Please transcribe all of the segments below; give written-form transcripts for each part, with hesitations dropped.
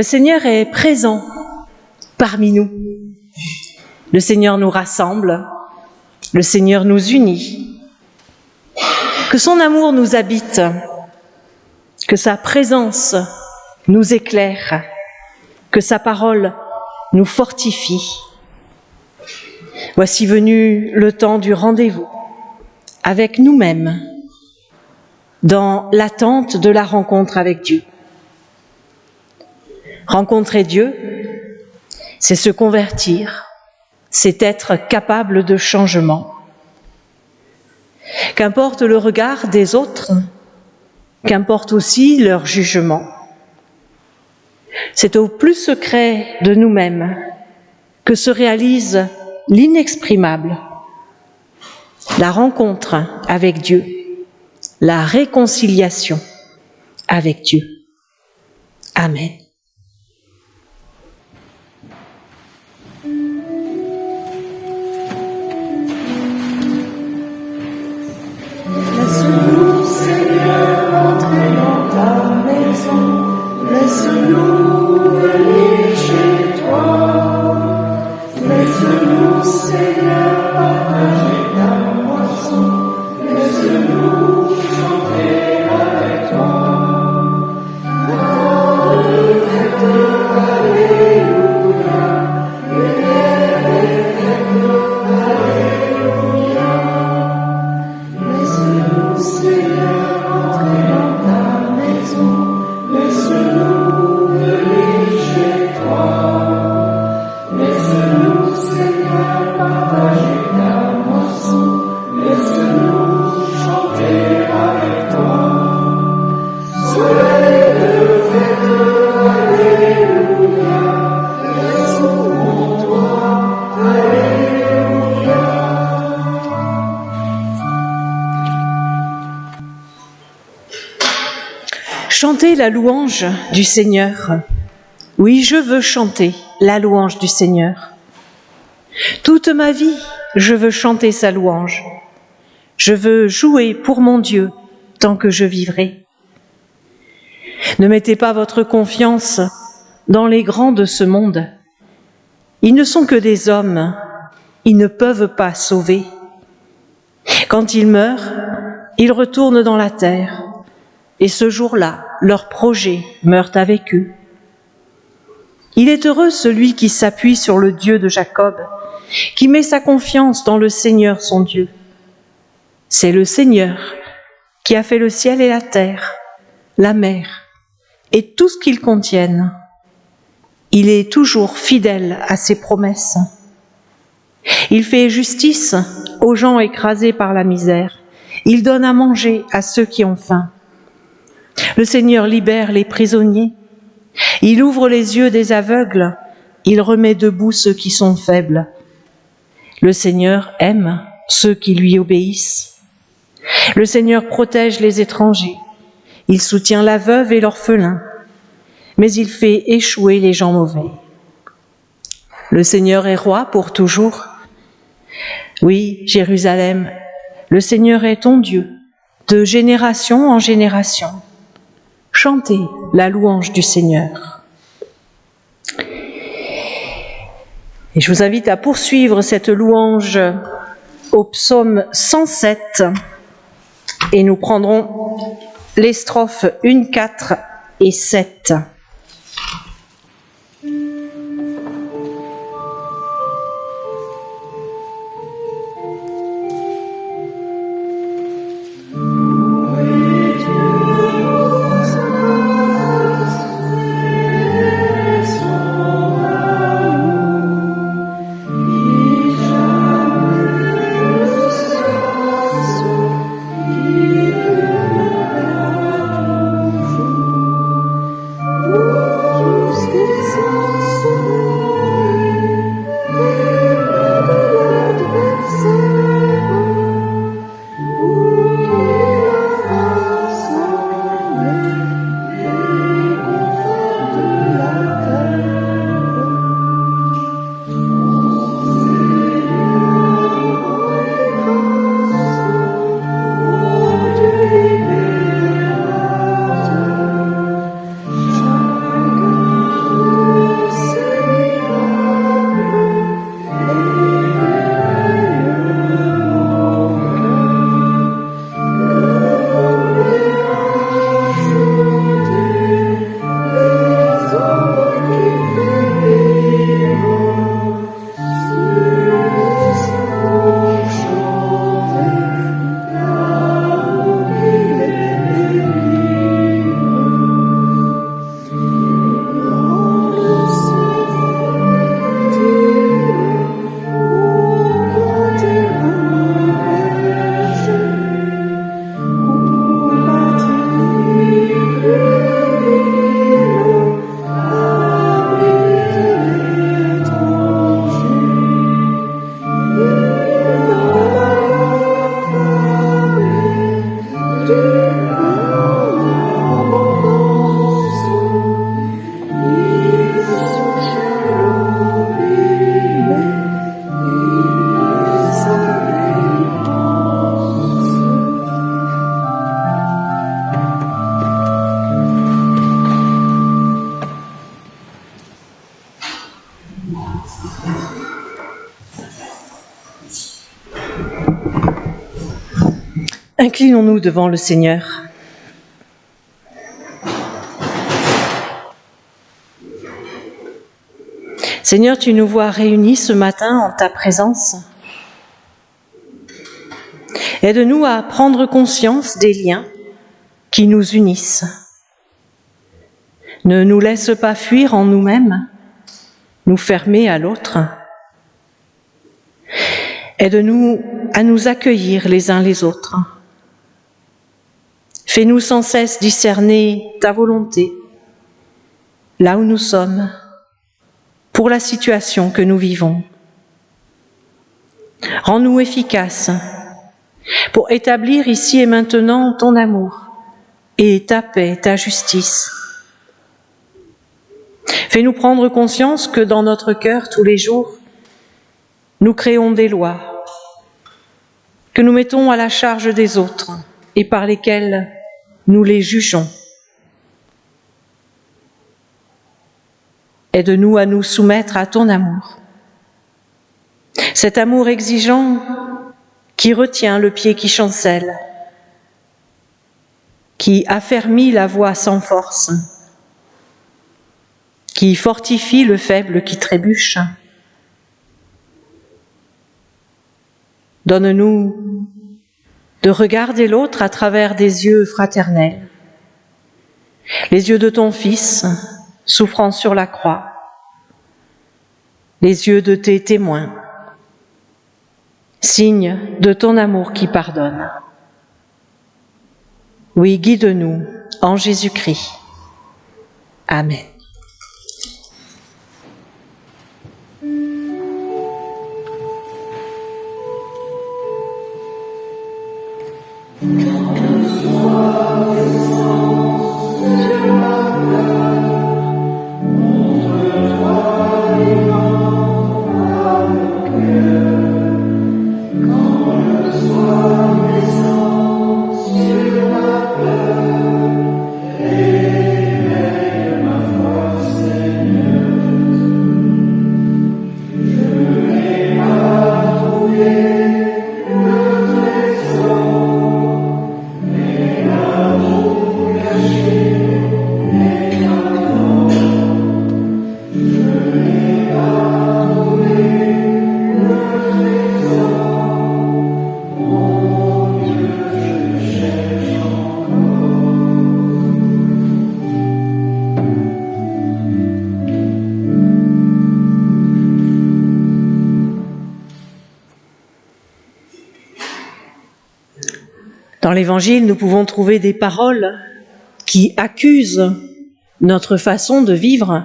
Le Seigneur est présent parmi nous. Le Seigneur nous rassemble. Le Seigneur nous unit. Que son amour nous habite. Que sa présence nous éclaire. Que sa parole nous fortifie. Voici venu le temps du rendez-vous avec nous-mêmes, dans l'attente de la rencontre avec Dieu. Rencontrer Dieu, c'est se convertir, c'est être capable de changement. Qu'importe le regard des autres, qu'importe aussi leur jugement. C'est au plus secret de nous-mêmes que se réalise l'inexprimable, la rencontre avec Dieu, la réconciliation avec Dieu. Amen. Laisse-nous, Seigneur, entrer dans ta maison. Laisse-nous venir chez toi. Laisse-nous, Seigneur, partager ta moisson. Laisse-nous chanter avec toi. Quand le fête, alléluia. Lumière et fête, alléluia. Laisse-nous, Seigneur, entrer dans ta maison. Laisse-nous venir chez toi. Laisse-nous, Seigneur, partager ta moisson. Laisse-nous chanter avec toi. Soleil de fête, alléluia. Laisse-nous en toi, alléluia. Chantez la louange du Seigneur. Oui, je veux chanter la louange du Seigneur. Toute ma vie, je veux chanter sa louange. Je veux jouer pour mon Dieu tant que je vivrai. Ne mettez pas votre confiance dans les grands de ce monde. Ils ne sont que des hommes. Ils ne peuvent pas sauver. Quand ils meurent, ils retournent dans la terre. Et ce jour-là, leurs projets meurent avec eux. Il est heureux celui qui s'appuie sur le Dieu de Jacob, qui met sa confiance dans le Seigneur son Dieu. C'est le Seigneur qui a fait le ciel et la terre, la mer et tout ce qu'ils contiennent. Il est toujours fidèle à ses promesses. Il fait justice aux gens écrasés par la misère. Il donne à manger à ceux qui ont faim. Le Seigneur libère les prisonniers. Il ouvre les yeux des aveugles. Il remet debout ceux qui sont faibles. Le Seigneur aime ceux qui lui obéissent. Le Seigneur protège les étrangers. Il soutient la veuve et l'orphelin. Mais il fait échouer les gens mauvais. Le Seigneur est roi pour toujours. Oui, Jérusalem, le Seigneur est ton Dieu, de génération en génération. Chantez la louange du Seigneur. Et je vous invite à poursuivre cette louange au psaume 107 et nous prendrons les strophes 1, 4 et 7. Pour Inclinons-nous devant le Seigneur. Seigneur, tu nous vois réunis ce matin en ta présence. Aide-nous à prendre conscience des liens qui nous unissent. Ne nous laisse pas fuir en nous-mêmes, nous fermer à l'autre. Aide-nous à nous accueillir les uns les autres. Fais-nous sans cesse discerner ta volonté, là où nous sommes, pour la situation que nous vivons. Rends-nous efficaces pour établir ici et maintenant ton amour et ta paix, ta justice. Fais-nous prendre conscience que dans notre cœur, tous les jours, nous créons des lois que nous mettons à la charge des autres et par lesquelles nous les jugeons. Aide-nous à nous soumettre à ton amour. Cet amour exigeant qui retient le pied qui chancelle, qui affermit la voix sans force, qui fortifie le faible qui trébuche. Donne-nous de regarder l'autre à travers des yeux fraternels, les yeux de ton Fils souffrant sur la croix, les yeux de tes témoins, signe de ton amour qui pardonne. Oui, guide-nous en Jésus-Christ. Amen. Dans l'Évangile, nous pouvons trouver des paroles qui accusent notre façon de vivre.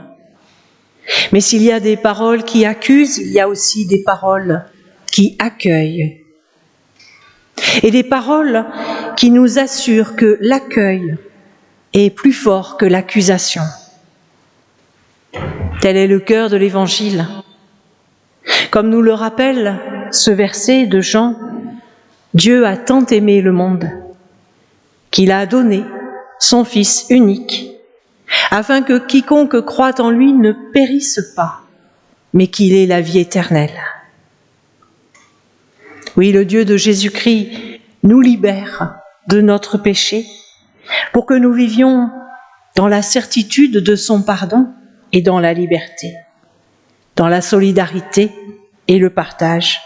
Mais s'il y a des paroles qui accusent, il y a aussi des paroles qui accueillent. Et des paroles qui nous assurent que l'accueil est plus fort que l'accusation. Tel est le cœur de l'Évangile. Comme nous le rappelle ce verset de Jean, Dieu a tant aimé le monde qu'il a donné son Fils unique, afin que quiconque croit en lui ne périsse pas, mais qu'il ait la vie éternelle. Oui, le Dieu de Jésus-Christ nous libère de notre péché pour que nous vivions dans la certitude de son pardon et dans la liberté, dans la solidarité et le partage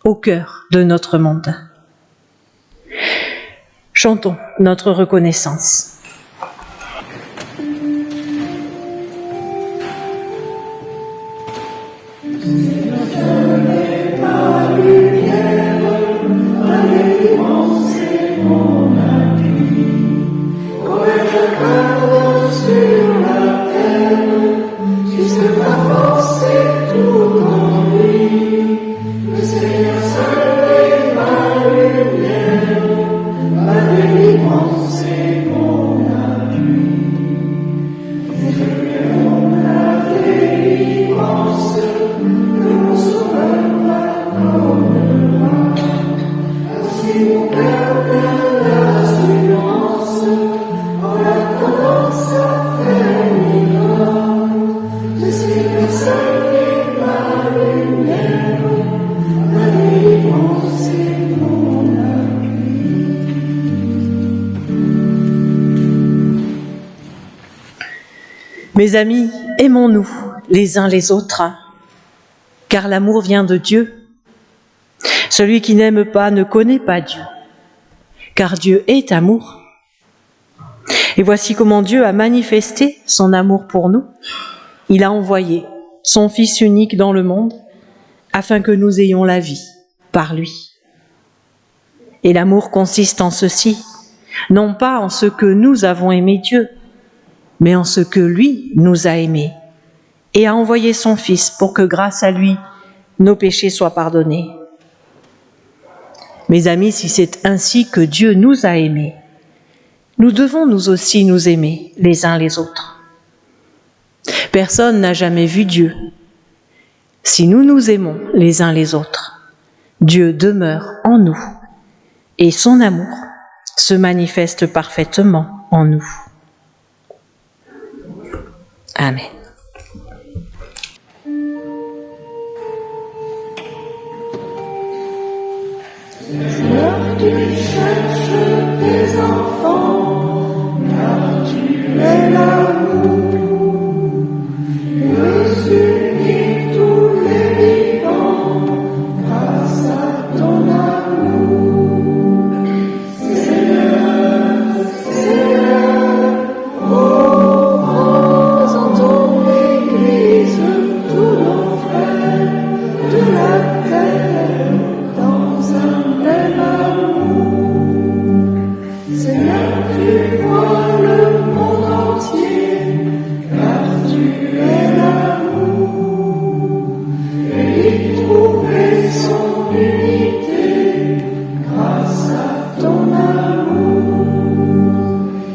au cœur de notre monde. Chantons notre reconnaissance. C'est mon Mes amis, aimons-nous les uns les autres, car l'amour vient de Dieu. Celui qui n'aime pas ne connaît pas Dieu, car Dieu est amour. Et voici comment Dieu a manifesté son amour pour nous. Il a envoyé son Fils unique dans le monde, afin que nous ayons la vie par lui. Et l'amour consiste en ceci, non pas en ce que nous avons aimé Dieu, mais en ce que lui nous a aimés et a envoyé son Fils pour que grâce à lui, nos péchés soient pardonnés. Mes amis, si c'est ainsi que Dieu nous a aimés, nous devons nous aussi nous aimer les uns les autres. Personne n'a jamais vu Dieu. Si nous nous aimons les uns les autres, Dieu demeure en nous et son amour se manifeste parfaitement en nous. Amen. Seigneur, tu cherches tes enfants, car tu es l'amour. Tu unis tous les vivants grâce à ton amour. Seigneur, Seigneur, oh, prends en ton Église tous nos frères de la terre dans un même amour. Seigneur, tu vois le monde entier, car tu es l'amour. Et trouver son unité grâce à ton amour.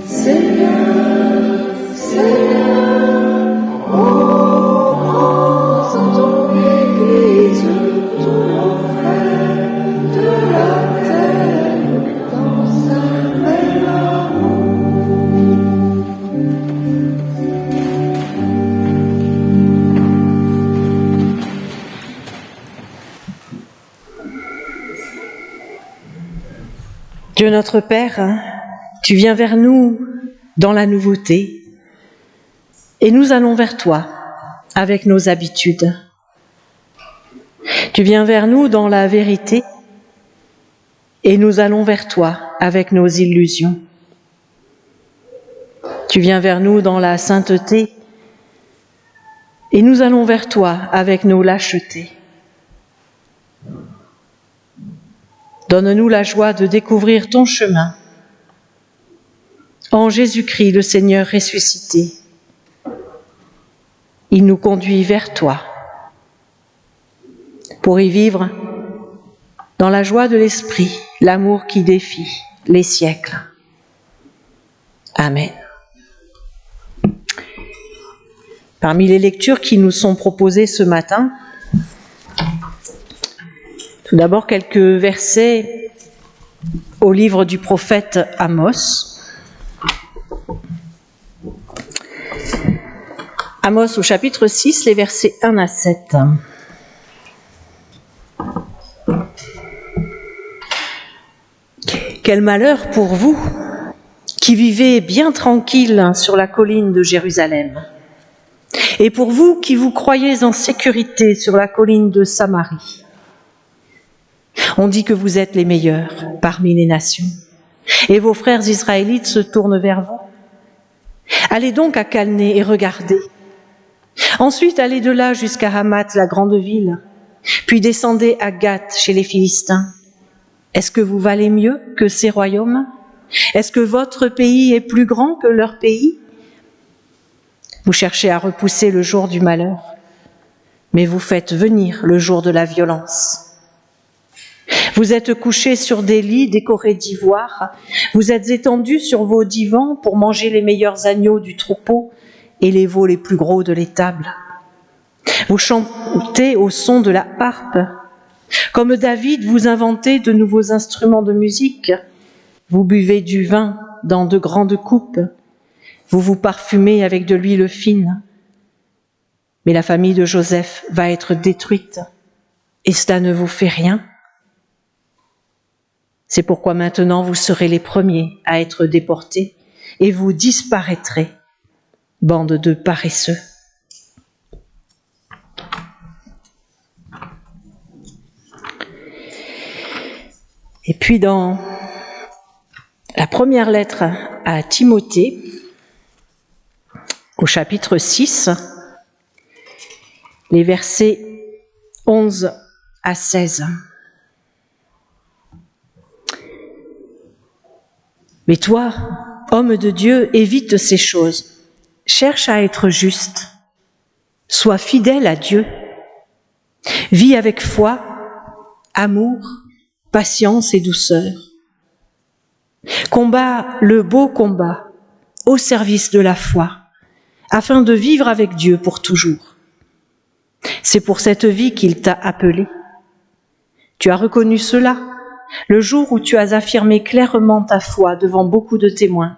Seigneur, Seigneur, oh, prends en ton Église tous nos frères de la terre dans un même amour. Dieu notre Père, tu viens vers nous dans la nouveauté et nous allons vers toi avec nos habitudes. Tu viens vers nous dans la vérité et nous allons vers toi avec nos illusions. Tu viens vers nous dans la sainteté et nous allons vers toi avec nos lâchetés. Donne-nous la joie de découvrir ton chemin. En Jésus-Christ, le Seigneur ressuscité, il nous conduit vers toi pour y vivre dans la joie de l'Esprit, l'amour qui défie les siècles. Amen. Parmi les lectures qui nous sont proposées ce matin, tout d'abord quelques versets au livre du prophète Amos. Amos au chapitre 6, les versets 1 à 7. Quel malheur pour vous qui vivez bien tranquille sur la colline de Jérusalem, et pour vous qui vous croyez en sécurité sur la colline de Samarie. On dit que vous êtes les meilleurs parmi les nations, et vos frères israélites se tournent vers vous. Allez donc à Calné et regardez. Ensuite, allez de là jusqu'à Hamath, la grande ville, puis descendez à Gath chez les Philistins. Est-ce que vous valez mieux que ces royaumes? Est-ce que votre pays est plus grand que leur pays? Vous cherchez à repousser le jour du malheur, mais vous faites venir le jour de la violence. Vous êtes couchés sur des lits décorés d'ivoire, vous êtes étendus sur vos divans pour manger les meilleurs agneaux du troupeau et les veaux les plus gros de l'étable. Vous chantez au son de la harpe. Comme David, vous inventez de nouveaux instruments de musique. Vous buvez du vin dans de grandes coupes. Vous vous parfumez avec de l'huile fine. Mais la famille de Joseph va être détruite, et cela ne vous fait rien. C'est pourquoi maintenant vous serez les premiers à être déportés, et vous disparaîtrez. bande de paresseux. Et puis dans la première lettre à Timothée, au chapitre 6, les versets 11 à 16. Mais toi, homme de Dieu, évite ces choses. Cherche à être juste. Sois fidèle à Dieu. Vis avec foi, amour, patience et douceur. Combat le beau combat au service de la foi, afin de vivre avec Dieu pour toujours. C'est pour cette vie qu'il t'a appelé. Tu as reconnu cela le jour où tu as affirmé clairement ta foi devant beaucoup de témoins.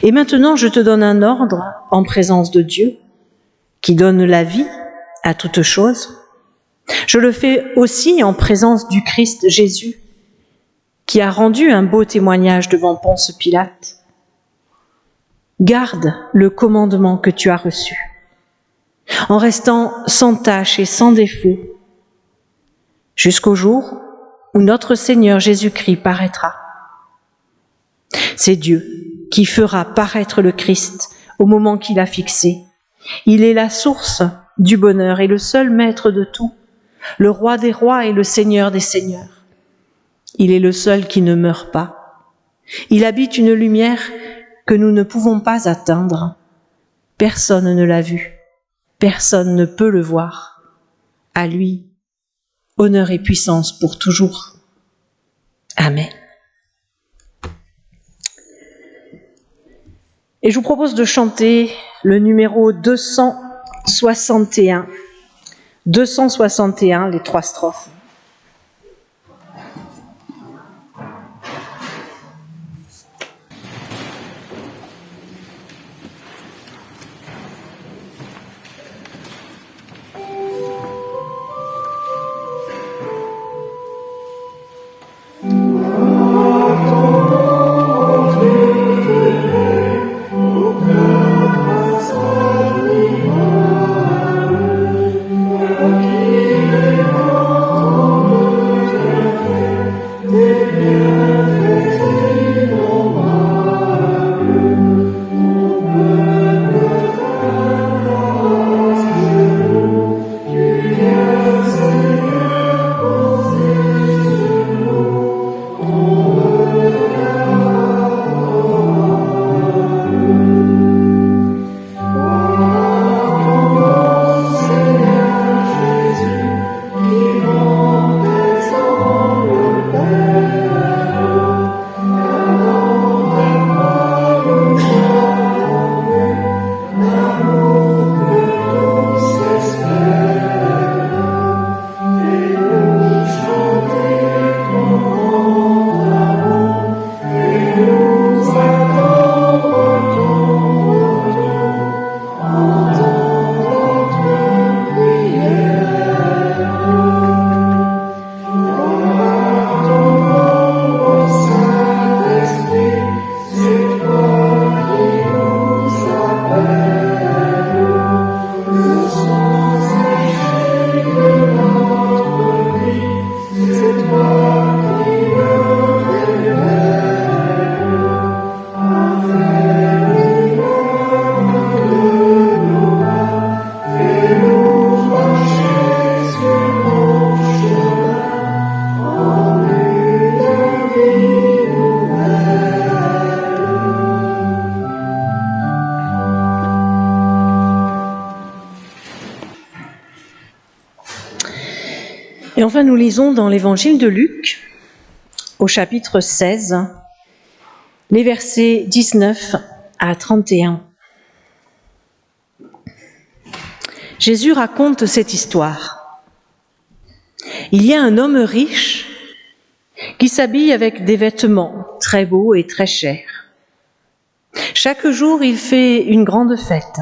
Et maintenant, je te donne un ordre en présence de Dieu, qui donne la vie à toute chose. Je le fais aussi en présence du Christ Jésus, qui a rendu un beau témoignage devant Ponce Pilate. Garde le commandement que tu as reçu, en restant sans tache et sans défaut, jusqu'au jour où notre Seigneur Jésus-Christ paraîtra. C'est Dieu qui fera paraître le Christ au moment qu'il a fixé. Il est la source du bonheur et le seul maître de tout, le roi des rois et le Seigneur des seigneurs. Il est le seul qui ne meurt pas. Il habite une lumière que nous ne pouvons pas atteindre. Personne ne l'a vu. Personne ne peut le voir. À lui, honneur et puissance pour toujours. Amen. Et je vous propose de chanter le numéro 261. 261, les 3 strophes. Et enfin, nous lisons dans l'évangile de Luc, au chapitre 16, les versets 19 à 31. Jésus raconte cette histoire. Il y a un homme riche qui s'habille avec des vêtements très beaux et très chers. Chaque jour, il fait une grande fête.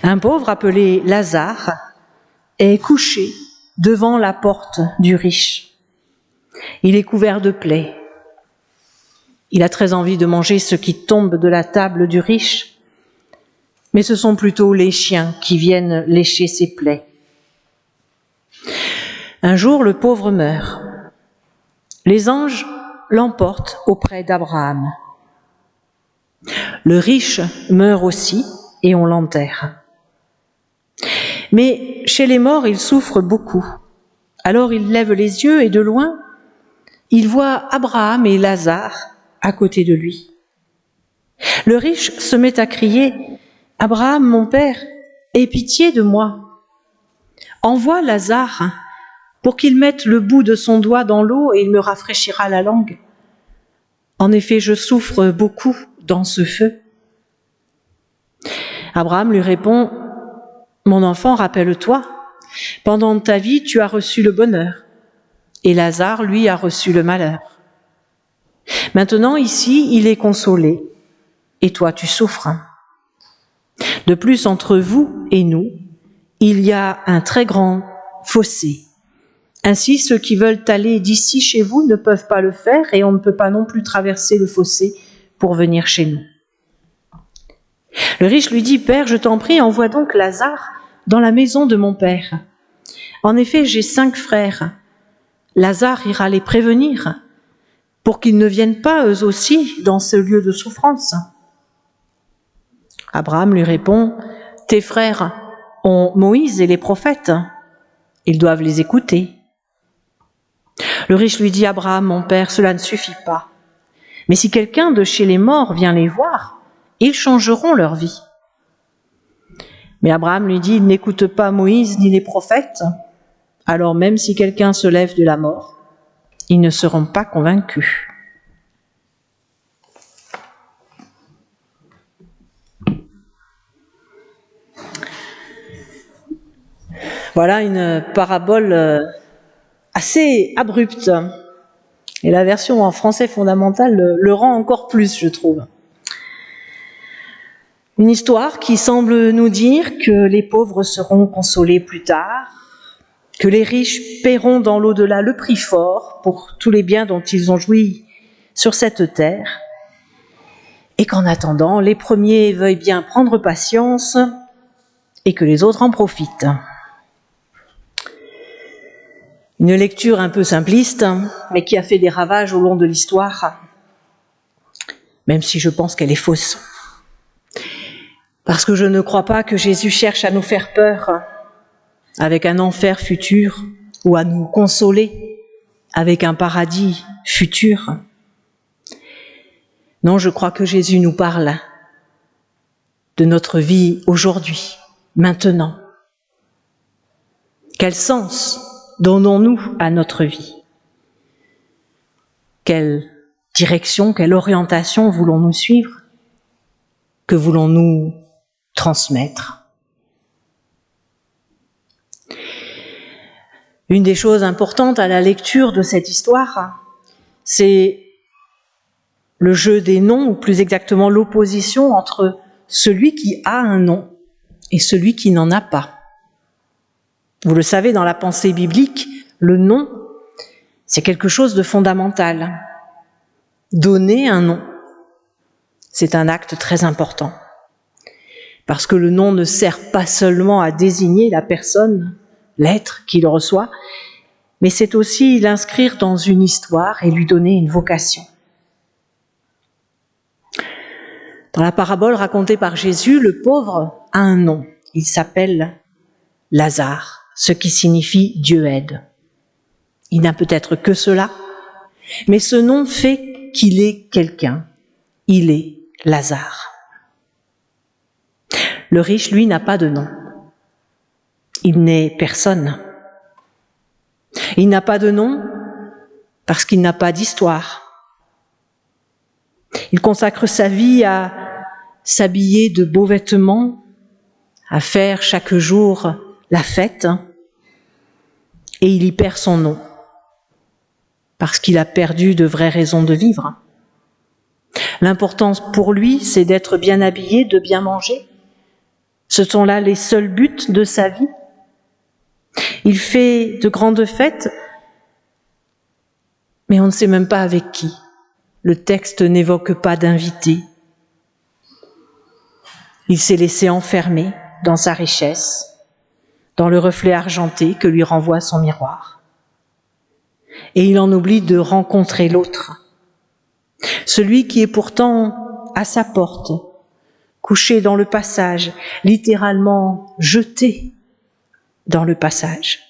Un pauvre appelé Lazare est couché devant la porte du riche. Il est couvert de plaies. Il a très envie de manger ce qui tombe de la table du riche, mais ce sont plutôt les chiens qui viennent lécher ses plaies. Un jour, le pauvre meurt. Les anges l'emportent auprès d'Abraham. Le riche meurt aussi et on l'enterre. Mais chez les morts, il souffre beaucoup. Alors il lève les yeux et de loin, il voit Abraham et Lazare à côté de lui. Le riche se met à crier « Abraham, mon père, aie pitié de moi. Envoie Lazare pour qu'il mette le bout de son doigt dans l'eau et il me rafraîchira la langue. En effet, je souffre beaucoup dans ce feu. » Abraham lui répond « Mon enfant, rappelle-toi, pendant ta vie, tu as reçu le bonheur, et Lazare, lui, a reçu le malheur. Maintenant, ici, il est consolé, et toi, tu souffres. De plus, entre vous et nous, il y a un très grand fossé. Ainsi, ceux qui veulent aller d'ici chez vous ne peuvent pas le faire, et on ne peut pas non plus traverser le fossé pour venir chez nous. » Le riche lui dit « Père, je t'en prie, envoie donc Lazare dans la maison de mon père. En effet, j'ai 5 frères. Lazare ira les prévenir pour qu'ils ne viennent pas eux aussi dans ce lieu de souffrance. » Abraham lui répond « Tes frères ont Moïse et les prophètes. Ils doivent les écouter. » Le riche lui dit « Abraham, mon père, cela ne suffit pas. Mais si quelqu'un de chez les morts vient les voir, ils changeront leur vie. » Mais Abraham lui dit « Ils n'écoutent pas Moïse ni les prophètes. Alors même si quelqu'un se lève de la mort, ils ne seront pas convaincus. » Voilà une parabole assez abrupte. Et la version en français fondamental le rend encore plus, je trouve. Une histoire qui semble nous dire que les pauvres seront consolés plus tard, que les riches paieront dans l'au-delà le prix fort pour tous les biens dont ils ont joui sur cette terre, et qu'en attendant, les premiers veuillent bien prendre patience et que les autres en profitent. Une lecture un peu simpliste, mais qui a fait des ravages au long de l'histoire, même si je pense qu'elle est fausse. Parce que je ne crois pas que Jésus cherche à nous faire peur avec un enfer futur ou à nous consoler avec un paradis futur. Non, je crois que Jésus nous parle de notre vie aujourd'hui, maintenant. Quel sens donnons-nous à notre vie? Quelle direction, quelle orientation voulons-nous suivre? Que voulons-nous transmettre? Une des choses importantes à la lecture de cette histoire, c'est le jeu des noms, ou plus exactement l'opposition entre celui qui a un nom et celui qui n'en a pas. Vous le savez, dans la pensée biblique, le nom, c'est quelque chose de fondamental. Donner un nom, c'est un acte très important. Parce que le nom ne sert pas seulement à désigner la personne, l'être qui le reçoit, mais c'est aussi l'inscrire dans une histoire et lui donner une vocation. Dans la parabole racontée par Jésus, le pauvre a un nom. Il s'appelle Lazare, ce qui signifie Dieu aide. Il n'a peut-être que cela, mais ce nom fait qu'il est quelqu'un. Il est Lazare. Le riche, lui, n'a pas de nom. Il n'est personne. Il n'a pas de nom parce qu'il n'a pas d'histoire. Il consacre sa vie à s'habiller de beaux vêtements, à faire chaque jour la fête, et il y perd son nom, parce qu'il a perdu de vraies raisons de vivre. L'important pour lui, c'est d'être bien habillé, de bien manger. Ce sont là les seuls buts de sa vie. Il fait de grandes fêtes, mais on ne sait même pas avec qui. Le texte n'évoque pas d'invité. Il s'est laissé enfermer dans sa richesse, dans le reflet argenté que lui renvoie son miroir. Et il en oublie de rencontrer l'autre, celui qui est pourtant à sa porte, couché dans le passage, littéralement jeté dans le passage.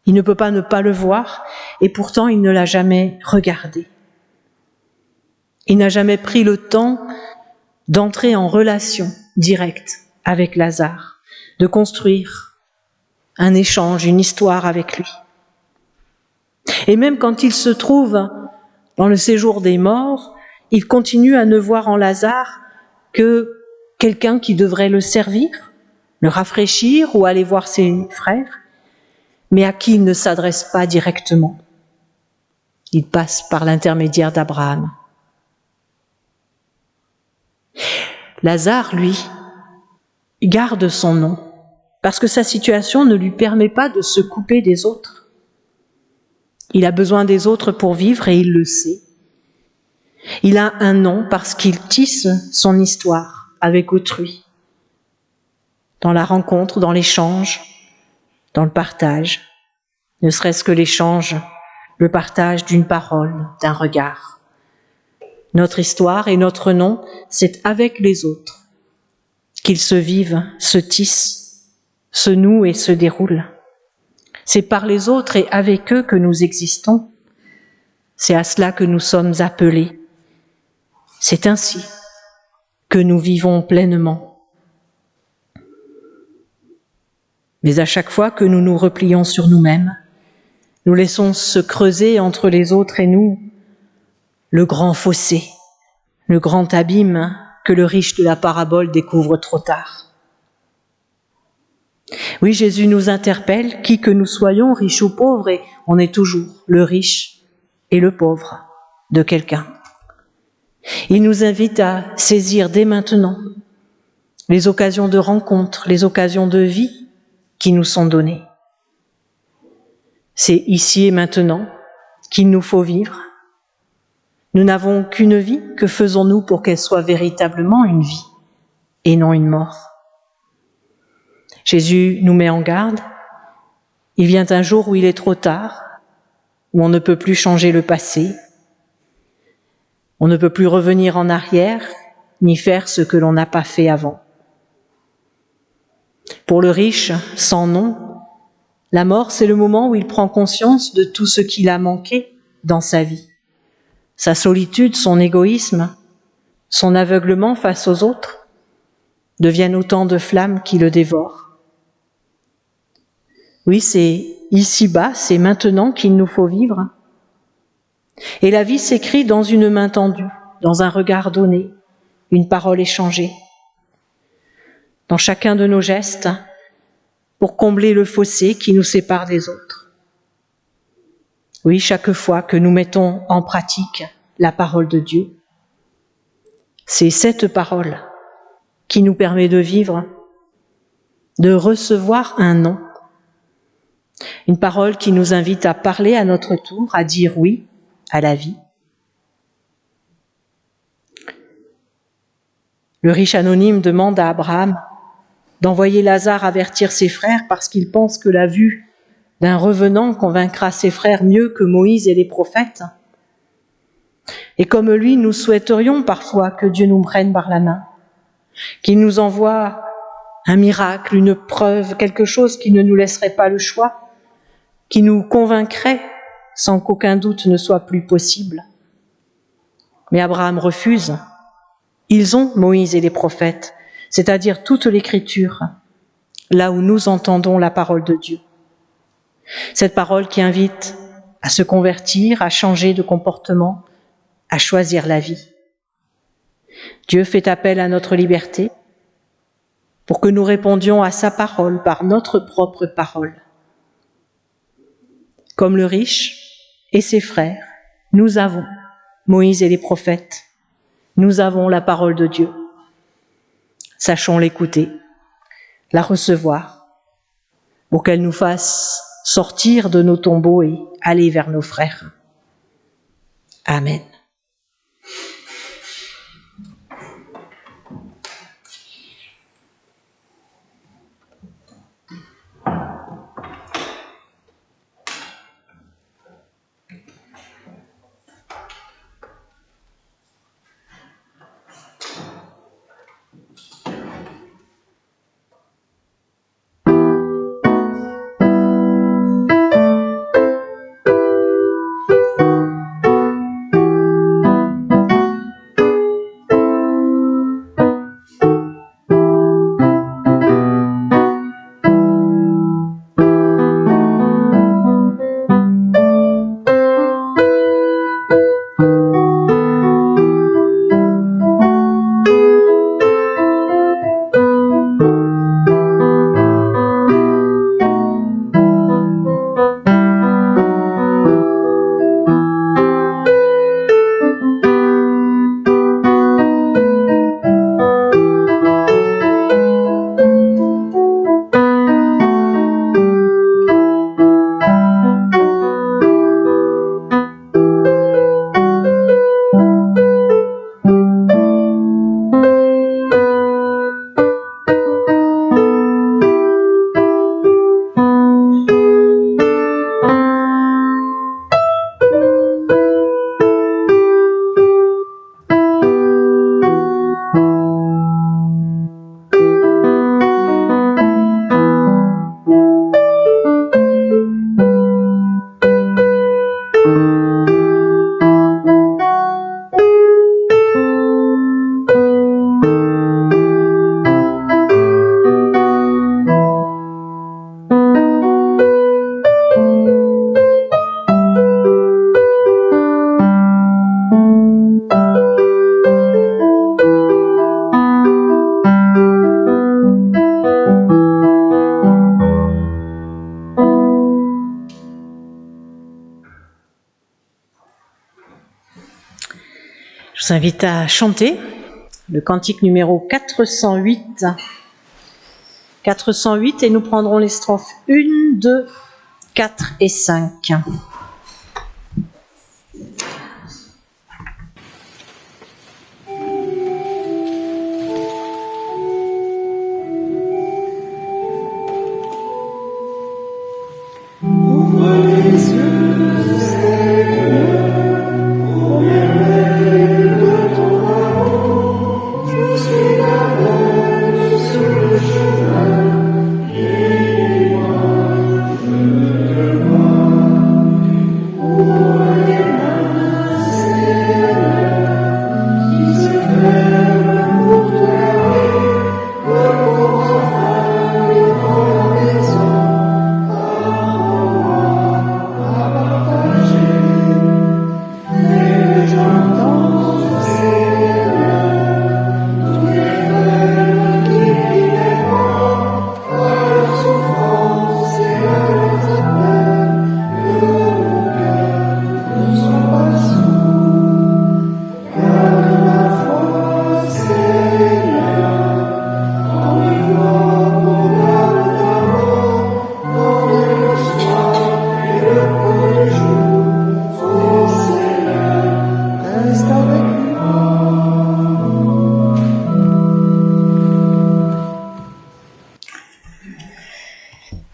Il ne peut pas ne pas le voir, et pourtant il ne l'a jamais regardé. Il n'a jamais pris le temps d'entrer en relation directe avec Lazare, de construire un échange, une histoire avec lui. Et même quand il se trouve dans le séjour des morts, il continue à ne voir en Lazare que quelqu'un qui devrait le servir, le rafraîchir ou aller voir ses frères, mais à qui il ne s'adresse pas directement. Il passe par l'intermédiaire d'Abraham. Lazare, lui, garde son nom, parce que sa situation ne lui permet pas de se couper des autres. Il a besoin des autres pour vivre et il le sait. Il a un nom parce qu'il tisse son histoire avec autrui, dans la rencontre, dans l'échange, dans le partage, ne serait-ce que l'échange, le partage d'une parole, d'un regard. Notre histoire et notre nom, c'est avec les autres qu'ils se vivent, se tissent, se nouent et se déroulent. C'est par les autres et avec eux que nous existons. C'est à cela que nous sommes appelés. C'est ainsi que nous vivons pleinement. Mais à chaque fois que nous nous replions sur nous-mêmes, nous laissons se creuser entre les autres et nous le grand fossé, le grand abîme que le riche de la parabole découvre trop tard. Oui, Jésus nous interpelle, qui que nous soyons, riches ou pauvres, et on est toujours le riche et le pauvre de quelqu'un. Il nous invite à saisir dès maintenant les occasions de rencontre, les occasions de vie qui nous sont données. C'est ici et maintenant qu'il nous faut vivre. Nous n'avons qu'une vie, que faisons-nous pour qu'elle soit véritablement une vie et non une mort? Jésus nous met en garde. Il vient un jour où il est trop tard, où on ne peut plus changer le passé, on ne peut plus revenir en arrière, ni faire ce que l'on n'a pas fait avant. Pour le riche, sans nom, la mort, c'est le moment où il prend conscience de tout ce qu'il a manqué dans sa vie. Sa solitude, son égoïsme, son aveuglement face aux autres deviennent autant de flammes qui le dévorent. Oui, c'est ici-bas, c'est maintenant qu'il nous faut vivre. Et la vie s'écrit dans une main tendue, dans un regard donné, une parole échangée, dans chacun de nos gestes, pour combler le fossé qui nous sépare des autres. Oui, chaque fois que nous mettons en pratique la parole de Dieu, c'est cette parole qui nous permet de vivre, de recevoir un nom. Une parole qui nous invite à parler à notre tour, à dire oui à la vie. Le riche anonyme demande à Abraham d'envoyer Lazare avertir ses frères parce qu'il pense que la vue d'un revenant convaincra ses frères mieux que Moïse et les prophètes. Et comme lui, nous souhaiterions parfois que Dieu nous prenne par la main, qu'il nous envoie un miracle, une preuve, quelque chose qui ne nous laisserait pas le choix, qui nous convaincrait sans qu'aucun doute ne soit plus possible. Mais Abraham refuse. Ils ont Moïse et les prophètes, c'est-à-dire toute l'Écriture, là où nous entendons la parole de Dieu. Cette parole qui invite à se convertir, à changer de comportement, à choisir la vie. Dieu fait appel à notre liberté pour que nous répondions à sa parole par notre propre parole. Comme le riche et ses frères, nous avons Moïse et les prophètes. Nous avons la parole de Dieu. Sachons l'écouter, la recevoir, pour qu'elle nous fasse sortir de nos tombeaux et aller vers nos frères. Amen. Je vous invite à chanter le cantique numéro 408. 408 et nous prendrons les strophes 1, 2, 4 et 5. Ouvre les yeux, Seigneur, pour merveilles de ton amour. Je suis l'aveugle sur le chemin, et moi je te vois. Ouvre les mains, Seigneur, qui se ferment pour te laver, le pauvre enfant dans la maison.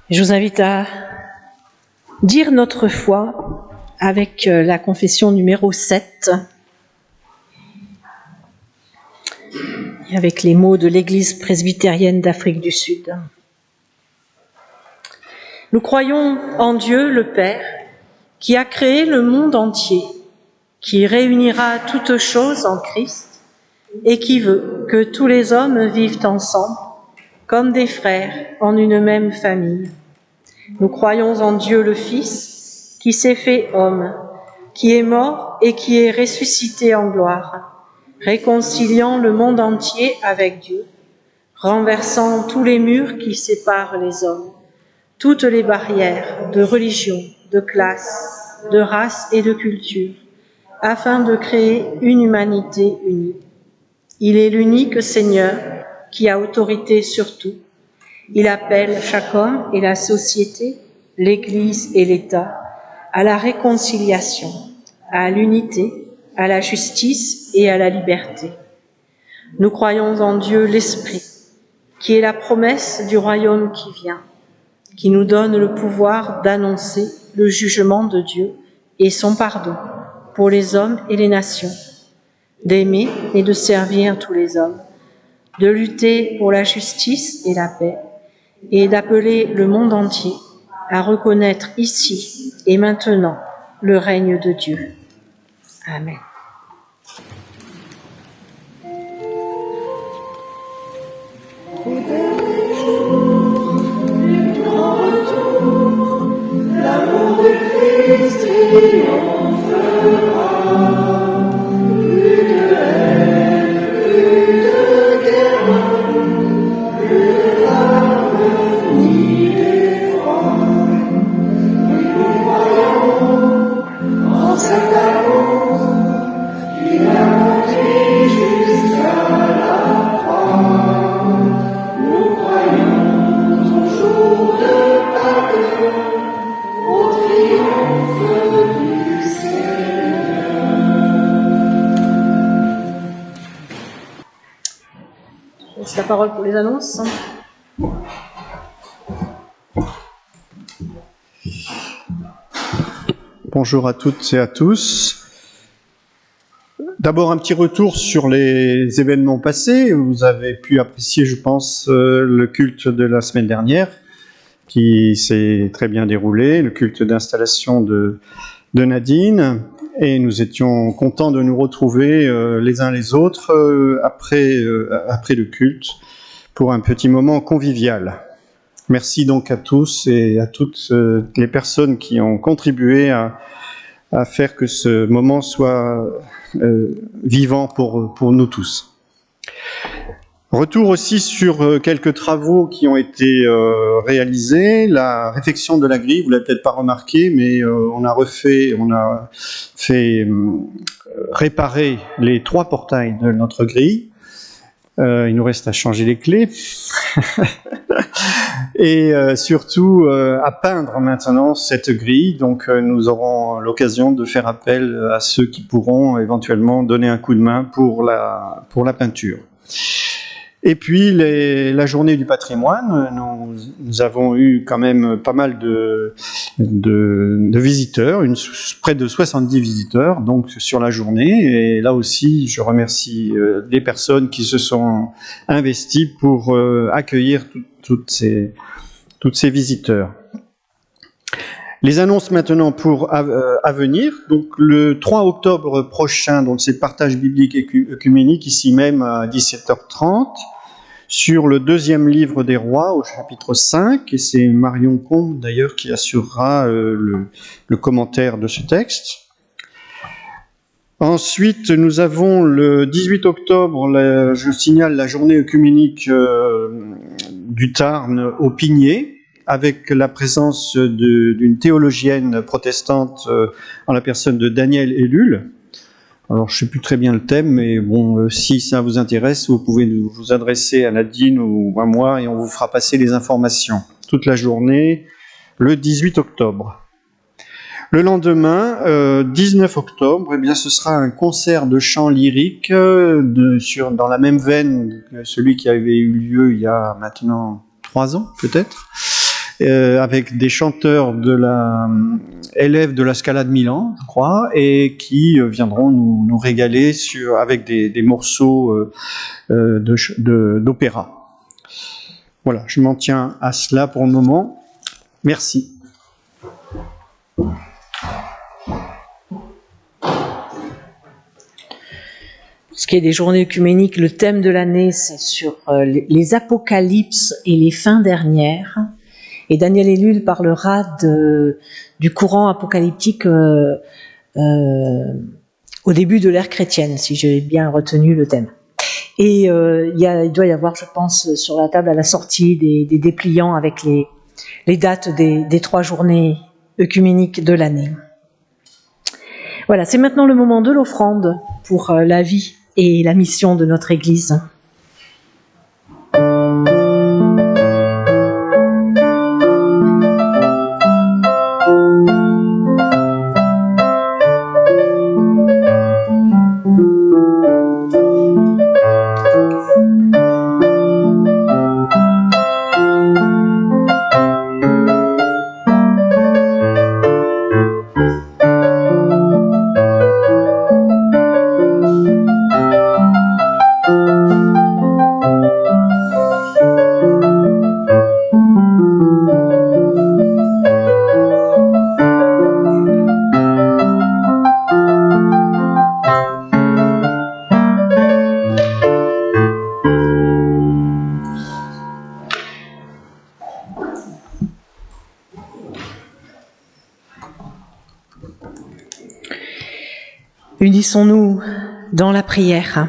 Je vous invite à dire notre foi avec la confession numéro 7 et avec les mots de l'Église presbytérienne d'Afrique du Sud. Nous croyons en Dieu le Père qui a créé le monde entier, qui réunira toutes choses en Christ et qui veut que tous les hommes vivent ensemble comme des frères en une même famille. Nous croyons en Dieu le Fils, qui s'est fait homme, qui est mort et qui est ressuscité en gloire, réconciliant le monde entier avec Dieu, renversant tous les murs qui séparent les hommes, toutes les barrières de religion, de classe, de race et de culture, afin de créer une humanité unie. Il est l'unique Seigneur qui a autorité sur tout. Il appelle chaque homme et la société, l'Église et l'État, à la réconciliation, à l'unité, à la justice et à la liberté. Nous croyons en Dieu l'Esprit, qui est la promesse du royaume qui vient, qui nous donne le pouvoir d'annoncer le jugement de Dieu et son pardon pour les hommes et les nations, d'aimer et de servir tous les hommes, de lutter pour la justice et la paix, et d'appeler le monde entier à reconnaître ici et maintenant le règne de Dieu. Amen. Au dernier jour du grand retour, l'amour de Christ triomphera. Plus de haine, plus de guerre, plus de larmes ni d'effroi. Nous croyons en cet amour qui l'a conduit jusqu'à la croix. Nous croyons au jour de Pâques, au triomphe du Seigneur. Je laisse la parole pour les annonces. Bonjour à toutes et à tous. D'abord un petit retour sur les événements passés. Vous avez pu apprécier, je pense, le culte de la semaine dernière qui s'est très bien déroulé, le culte d'installation de de Nadine, et nous étions contents de nous retrouver les uns les autres après le culte pour un petit moment convivial. Merci donc à tous et à toutes les personnes qui ont contribué à faire que ce moment soit vivant pour nous tous. Retour aussi sur quelques travaux qui ont été réalisés. La réfection de la grille, vous l'avez peut-être pas remarqué, mais on a fait réparer les 3 portails de notre grille. Il nous reste à changer les clés. Et surtout à peindre maintenant cette grille. Donc nous aurons l'occasion de faire appel à ceux qui pourront éventuellement donner un coup de main pour la peinture. Et puis la journée du patrimoine, nous avons eu quand même pas mal de visiteurs, près de 70 visiteurs donc sur la journée. Et là aussi, je remercie les personnes qui se sont investies pour accueillir toutes ces visiteurs. Les annonces maintenant à venir. Donc le 3 octobre prochain, donc c'est le partage biblique œcuménique ici même à 17h30 sur le 2e livre des rois au chapitre 5, et c'est Marion Combe d'ailleurs qui assurera le commentaire de ce texte. Ensuite, nous avons le 18 octobre, je signale la journée œcuménique du Tarn au Pigné, avec la présence d'une théologienne protestante en la personne de Daniel Ellul. Alors, je ne sais plus très bien le thème, mais bon, si ça vous intéresse, vous pouvez vous adresser à Nadine ou à moi et on vous fera passer les informations toute la journée, le 18 octobre. Le lendemain, 19 octobre, eh bien, ce sera un concert de chant lyrique dans la même veine que celui qui avait eu lieu il y a maintenant 3 ans, peut-être, avec des chanteurs élèves de la Scala de Milan, je crois, et qui viendront nous régaler avec des morceaux d'opéra. Voilà, je m'en tiens à cela pour le moment. Merci. Pour ce qui est des journées œcuméniques, le thème de l'année, c'est sur les apocalypses et les fins dernières. Et Daniel Ellul parlera du courant apocalyptique au début de l'ère chrétienne, si j'ai bien retenu le thème. Et il doit y avoir, je pense, sur la table à la sortie des dépliants avec les dates des 3 journées œcuméniques de l'année. Voilà, c'est maintenant le moment de l'offrande pour la vie et la mission de notre Église. Unissons-nous dans la prière.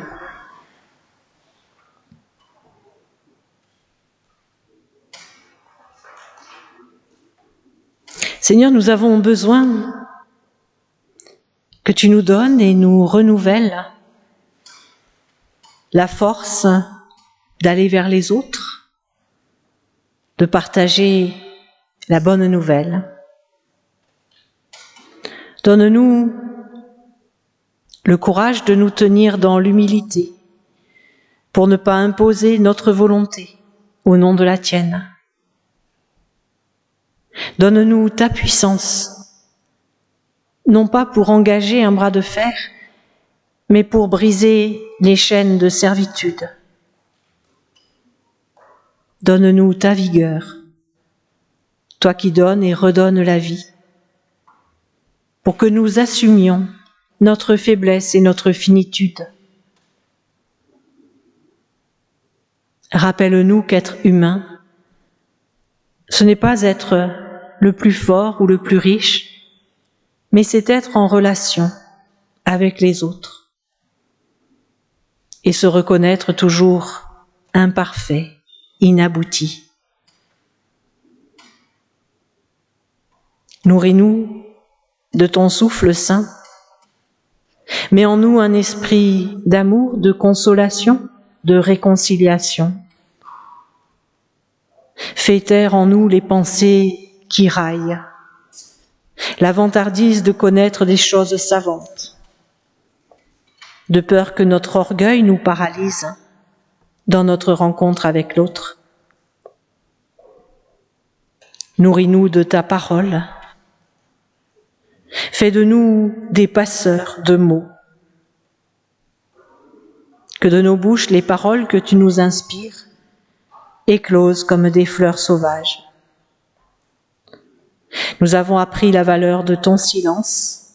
Seigneur, nous avons besoin que tu nous donnes et nous renouvelles la force d'aller vers les autres, de partager la bonne nouvelle. Donne-nous le courage de nous tenir dans l'humilité pour ne pas imposer notre volonté au nom de la tienne. Donne-nous ta puissance, non pas pour engager un bras de fer, mais pour briser les chaînes de servitude. Donne-nous ta vigueur, toi qui donnes et redonnes la vie. pour que nous assumions notre faiblesse et notre finitude. Rappelle-nous qu'être humain, ce n'est pas être le plus fort ou le plus riche, mais c'est être en relation avec les autres et se reconnaître toujours imparfait, inabouti. Nourris-nous de ton souffle saint. Mets en nous un esprit d'amour, de consolation, de réconciliation. Fais taire en nous les pensées qui raillent, la vantardise de connaître des choses savantes, de peur que notre orgueil nous paralyse dans notre rencontre avec l'autre. Nourris-nous de ta parole. Fais de nous des passeurs de mots. Que de nos bouches, les paroles que tu nous inspires éclosent comme des fleurs sauvages. Nous avons appris la valeur de ton silence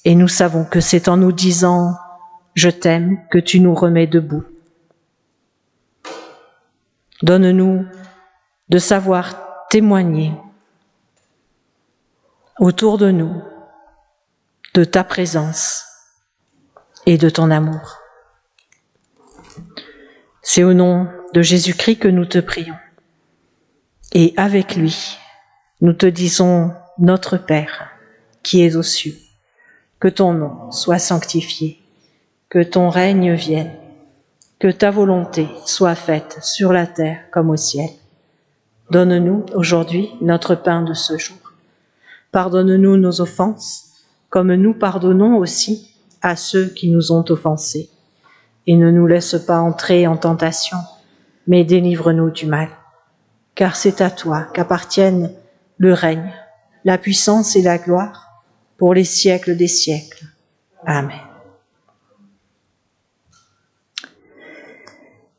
et nous savons que c'est en nous disant « Je t'aime » que tu nous remets debout. Donne-nous de savoir témoigner autour de nous de ta présence et de ton amour. C'est au nom de Jésus-Christ que nous te prions. Et avec lui, nous te disons, notre Père, qui es aux cieux, que ton nom soit sanctifié, que ton règne vienne, que ta volonté soit faite sur la terre comme au ciel. Donne-nous aujourd'hui notre pain de ce jour. Pardonne-nous nos offenses, comme nous pardonnons aussi à ceux qui nous ont offensés. Et ne nous laisse pas entrer en tentation, mais délivre-nous du mal. Car c'est à toi qu'appartiennent le règne, la puissance et la gloire pour les siècles des siècles. Amen.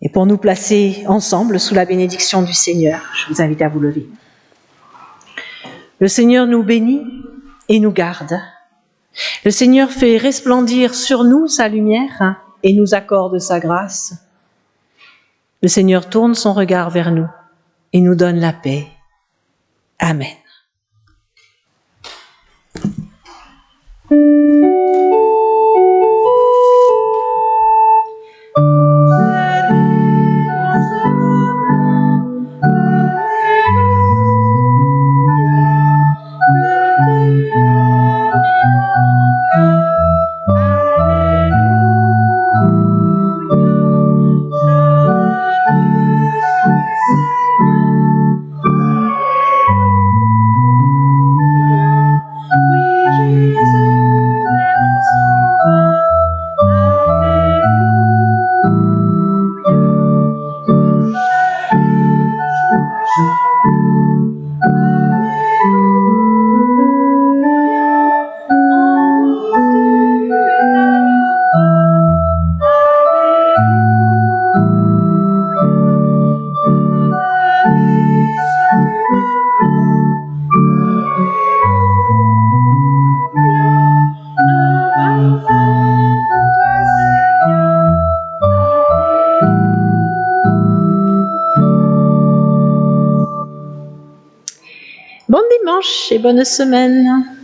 Et pour nous placer ensemble sous la bénédiction du Seigneur, je vous invite à vous lever. Le Seigneur nous bénit et nous garde. Le Seigneur fait resplendir sur nous sa lumière et nous accorde sa grâce. Le Seigneur tourne son regard vers nous et nous donne la paix. Amen. Bon dimanche et bonne semaine.